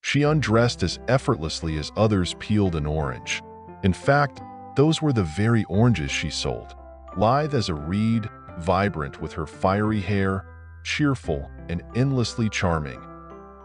She undressed as effortlessly as others peeled an orange. In fact, those were the very oranges she sold. Lithe as a reed, vibrant with her fiery hair, cheerful and endlessly charming.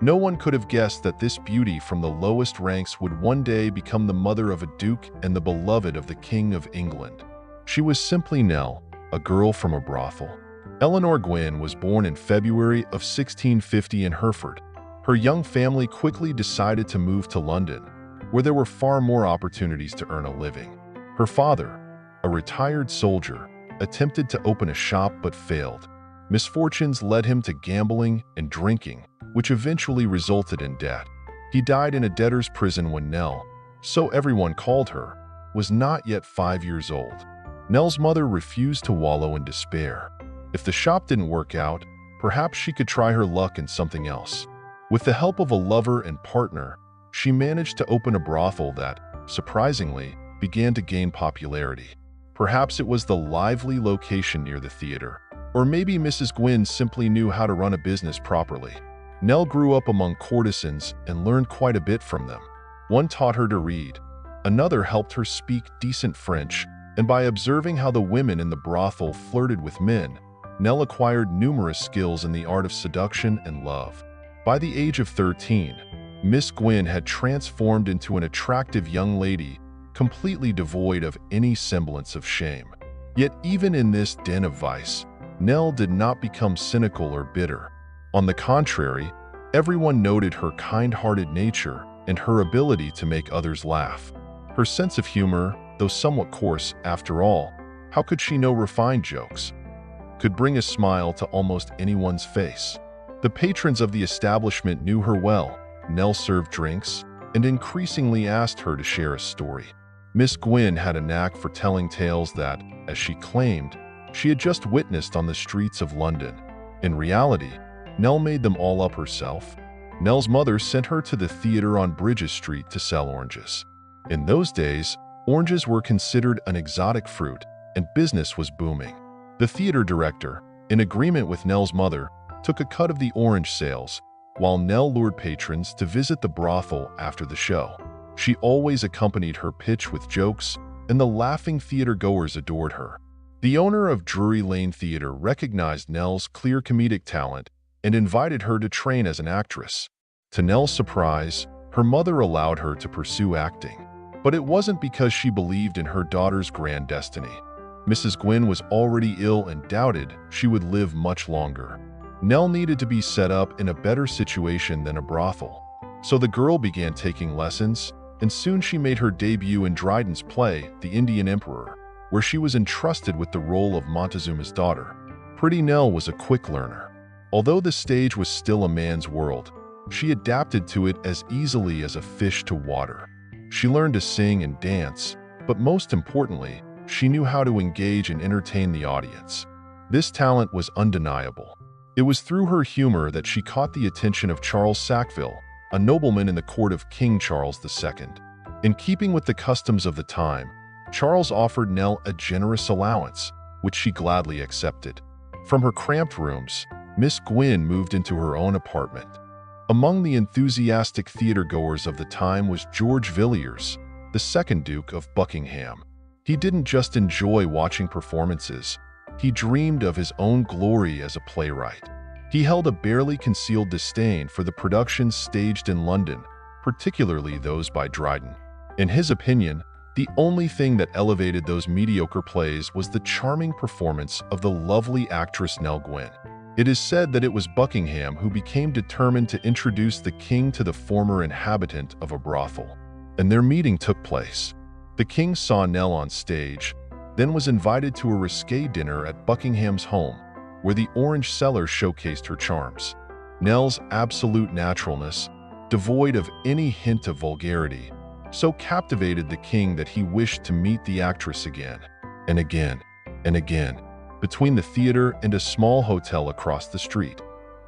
No one could have guessed that this beauty from the lowest ranks would one day become the mother of a duke and the beloved of the King of England. She was simply Nell, a girl from a brothel. Eleanor Gwynn was born in February of 1650 in Hereford. Her young family quickly decided to move to London, where there were far more opportunities to earn a living. Her father, a retired soldier, attempted to open a shop but failed. Misfortunes led him to gambling and drinking, which eventually resulted in debt. He died in a debtor's prison when Nell, so everyone called her, was not yet 5 years old. Nell's mother refused to wallow in despair. If the shop didn't work out, perhaps she could try her luck in something else. With the help of a lover and partner, she managed to open a brothel that, surprisingly, began to gain popularity. Perhaps it was the lively location near the theater, or maybe Mrs. Gwynn simply knew how to run a business properly. Nell grew up among courtesans and learned quite a bit from them. One taught her to read, another helped her speak decent French, and by observing how the women in the brothel flirted with men, Nell acquired numerous skills in the art of seduction and love. By the age of 13, Miss Gwynn had transformed into an attractive young lady, completely devoid of any semblance of shame. Yet even in this den of vice, Nell did not become cynical or bitter. On the contrary, everyone noted her kind-hearted nature and her ability to make others laugh. Her sense of humor, though somewhat coarse after all, how could she know refined jokes, could bring a smile to almost anyone's face. The patrons of the establishment knew her well. Nell served drinks and increasingly asked her to share a story. Miss Gwynn had a knack for telling tales that, as she claimed, she had just witnessed on the streets of London. In reality, Nell made them all up herself. Nell's mother sent her to the theater on Bridges Street to sell oranges. In those days, oranges were considered an exotic fruit, and business was booming. The theater director, in agreement with Nell's mother, took a cut of the orange sales, while Nell lured patrons to visit the brothel after the show. She always accompanied her pitch with jokes, and the laughing theater-goers adored her. The owner of Drury Lane Theatre recognized Nell's clear comedic talent and invited her to train as an actress. To Nell's surprise, her mother allowed her to pursue acting. But it wasn't because she believed in her daughter's grand destiny. Mrs. Gwynn was already ill and doubted she would live much longer. Nell needed to be set up in a better situation than a brothel. So the girl began taking lessons, and soon she made her debut in Dryden's play, The Indian Emperor, where she was entrusted with the role of Montezuma's daughter. Pretty Nell was a quick learner. Although the stage was still a man's world, she adapted to it as easily as a fish to water. She learned to sing and dance, but most importantly, she knew how to engage and entertain the audience. This talent was undeniable. It was through her humor that she caught the attention of Charles Sackville, a nobleman in the court of King Charles II. In keeping with the customs of the time, Charles offered Nell a generous allowance, which she gladly accepted. From her cramped rooms, Miss Gwynn moved into her own apartment. Among the enthusiastic theater-goers of the time was George Villiers, the second Duke of Buckingham. He didn't just enjoy watching performances, he dreamed of his own glory as a playwright. He held a barely concealed disdain for the productions staged in London, particularly those by Dryden. In his opinion, the only thing that elevated those mediocre plays was the charming performance of the lovely actress Nell Gwynn. It is said that it was Buckingham who became determined to introduce the king to the former inhabitant of a brothel, and their meeting took place. The king saw Nell on stage, then was invited to a risque dinner at Buckingham's home, where the orange seller showcased her charms. Nell's absolute naturalness, devoid of any hint of vulgarity, so captivated the king that he wished to meet the actress again, and again, and again, between the theater and a small hotel across the street.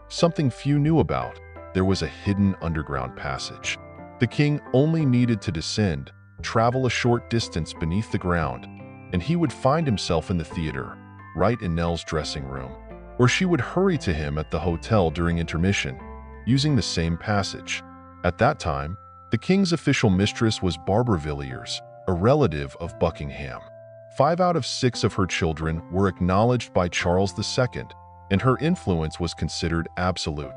Something few knew about, there was a hidden underground passage. The king only needed to descend, travel a short distance beneath the ground, and he would find himself in the theater, right in Nell's dressing room. Or she would hurry to him at the hotel during intermission, using the same passage. At that time, the king's official mistress was Barbara Villiers, a relative of Buckingham. 5 out of 6 of her children were acknowledged by Charles II, and her influence was considered absolute.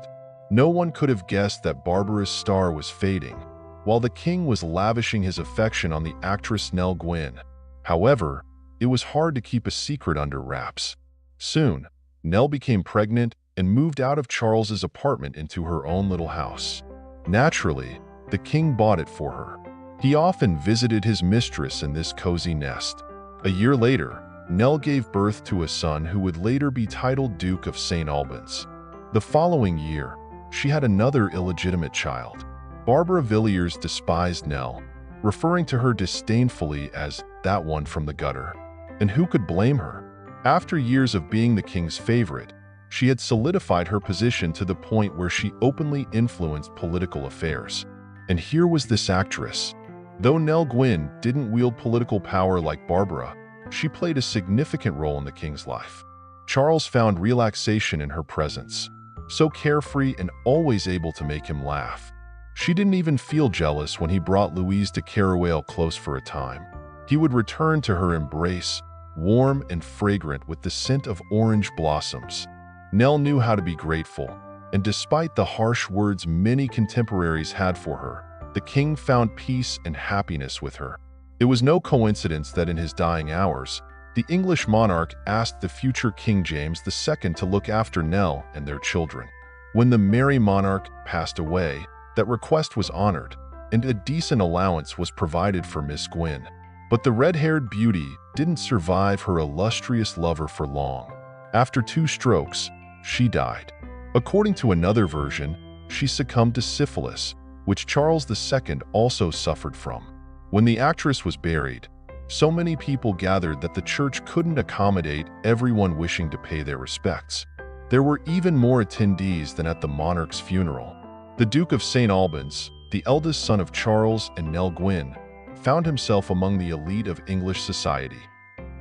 No one could have guessed that Barbara's star was fading, while the king was lavishing his affection on the actress Nell Gwynn. However, it was hard to keep a secret under wraps. Soon, Nell became pregnant and moved out of Charles's apartment into her own little house. Naturally, the king bought it for her. He often visited his mistress in this cozy nest. A year later, Nell gave birth to a son who would later be titled Duke of St. Albans. The following year, she had another illegitimate child. Barbara Villiers despised Nell, referring to her disdainfully as that one from the gutter. And who could blame her? After years of being the king's favorite, she had solidified her position to the point where she openly influenced political affairs. And here was this actress. Though Nell Gwynn didn't wield political power like Barbara, she played a significant role in the king's life. Charles found relaxation in her presence, so carefree and always able to make him laugh. She didn't even feel jealous when he brought Louise de Carrawale close for a time. He would return to her embrace, warm and fragrant with the scent of orange blossoms. Nell knew how to be grateful, and despite the harsh words many contemporaries had for her, the king found peace and happiness with her. It was no coincidence that in his dying hours, the English monarch asked the future King James II to look after Nell and their children. When the merry monarch passed away, that request was honored, and a decent allowance was provided for Miss Gwynn. But the red-haired beauty didn't survive her illustrious lover for long. After 2 strokes, she died. According to another version, she succumbed to syphilis, which Charles II also suffered from. When the actress was buried, so many people gathered that the church couldn't accommodate everyone wishing to pay their respects. There were even more attendees than at the monarch's funeral. The Duke of St. Albans, the eldest son of Charles and Nell Gwynn, found himself among the elite of English society.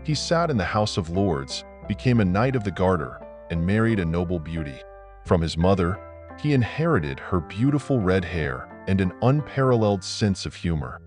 He sat in the House of Lords, became a Knight of the Garter, and married a noble beauty. From his mother, he inherited her beautiful red hair and an unparalleled sense of humor.